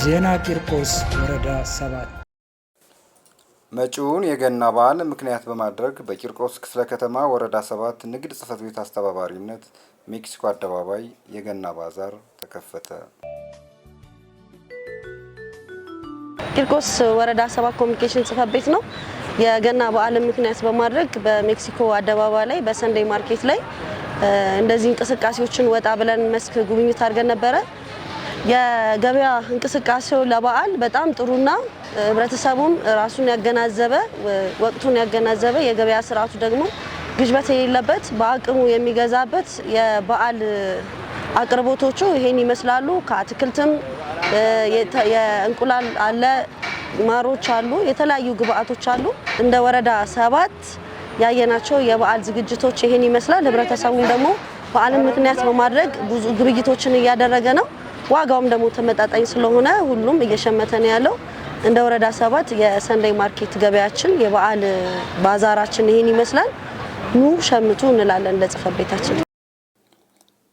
ዜና ቂርቆስ ወረዳ 7 መጪውን የገና በዓል ምክንያት በማድረግ በቂርቆስ ክፍለ ከተማ ወረዳ 7 ንግድ ጽሕፈት ቤት አስተባባሪነት ሜክሲኮ አደባባይ የገና ባዛር ተከፈተ። ቂርቆስ ወረዳ 7 ኮሚኒኬሽን ጽሕፈት ቤት ነው የገና በዓል ምክንያት በማድረግ በሜክሲኮ አደባባይ ላይ በሰንዴይ ማርኬት ላይ እንደዚህ እንቅስቃሴዎችን ወጣ ብለን መስክ ጉብኝት አድርገን ነበረ። የገበያ እንቅስቃሴው ለበዓል በጣም ጥሩና ህብረተሰቡም ራሱን ያገናዘበ ወቅቱን ያገናዘበ የገበያ ስርዓቱ ደግሞ ግዥበት የሌለበት በአቅሙ የሚገዛበት የበዓል አቅርቦቶቹ ይሄን ይመስላሉ። ከአትክልትም የእንቁላል አለ፣ ማሮች አሉ፣ የተለያዩ ግብአቶች አሉ። እንደ ወረዳ 7 ያየናቸው የበዓል ዝግጅቶች ይሄን ይመስላል። ህብረተሰቡም ደግሞ በዓልን ምክንያት በማድረግ ብዙ ግብይቶችን እያደረገ ነው። ዋጋውም ደግሞ ተመጣጣኝ ስለሆነ ሁሉም እየሸመተ ነው ያለው። እንደ ወረዳ 7 የሰንዴይ ማርኬት ገበያችን የበዓል ባዛራችን ይሄን ይመስላል። ኑ ሸምቱ እንላለን ለጽሕፈት ቤታችን።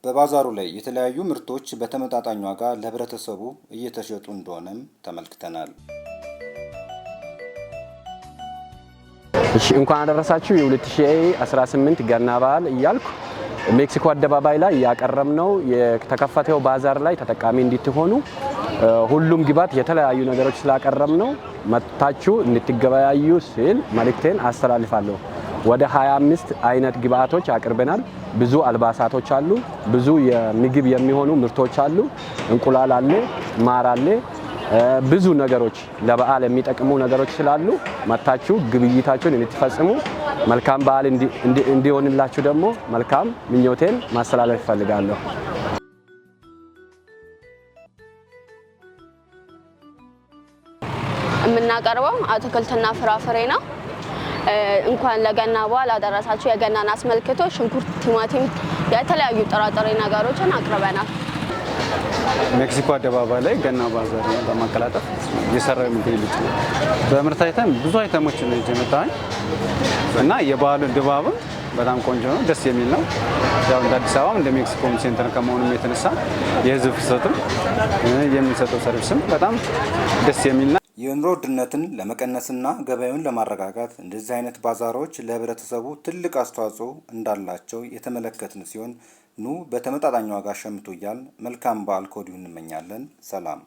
በባዛሩ ላይ የተለያዩ ምርቶች በተመጣጣኝ ዋጋ ለህብረተሰቡ እየተሸጡ እንደሆነም ተመልክተናል። እሺ እንኳን አደረሳችሁ የ2018 ገና በዓል እያልኩ ሜክሲኮ አደባባይ ላይ ያቀረብነው የተከፈተው ባዛር ላይ ተጠቃሚ እንድትሆኑ ሁሉም ግብአት የተለያዩ ነገሮች ስላቀረብነው መጥታችሁ እንድትገበያዩ ሲል መልእክቴን አስተላልፋለሁ። ወደ 25 አይነት ግብአቶች አቅርበናል። ብዙ አልባሳቶች አሉ፣ ብዙ የምግብ የሚሆኑ ምርቶች አሉ፣ እንቁላል አለ፣ ማር አለ፣ ብዙ ነገሮች ለበዓል የሚጠቅሙ ነገሮች ስላሉ መጥታችሁ ግብይታችሁን እንድትፈጽሙ መልካም በዓል እንዲሆንላችሁ ደግሞ መልካም ምኞቴን ማስተላለፍ እፈልጋለሁ። የምናቀርበው አትክልትና ፍራፍሬ ነው። እንኳን ለገና በዓል አደረሳችሁ። የገናን አስመልክቶ ሽንኩርት፣ ቲማቲም፣ የተለያዩ ጥራጥሬ ነገሮችን አቅርበናል። ሜክሲኮ አደባባይ ላይ ገና ባዛር በማቀላጠፍ እየሰራው የምንገኝ ልጅ ነው። በምርት አይተም ብዙ አይተሞች ነው የመጣኝ እና የበዓሉ ድባብም በጣም ቆንጆ ነው፣ ደስ የሚል ነው። ያው እንደ አዲስ አበባ እንደ ሜክሲኮ ሴንተር ከመሆኑም የተነሳ የህዝብ ፍሰቱም የምንሰጠው ሰርቪስም በጣም ደስ የሚል ነው። የኑሮ ውድነትን ለመቀነስና ገበያውን ለማረጋጋት እንደዚህ አይነት ባዛሮች ለህብረተሰቡ ትልቅ አስተዋጽኦ እንዳላቸው የተመለከትን ሲሆን ኑ በተመጣጣኝ ዋጋ ሸምቱ እያልን መልካም በዓል ከወዲሁ እንመኛለን። ሰላም።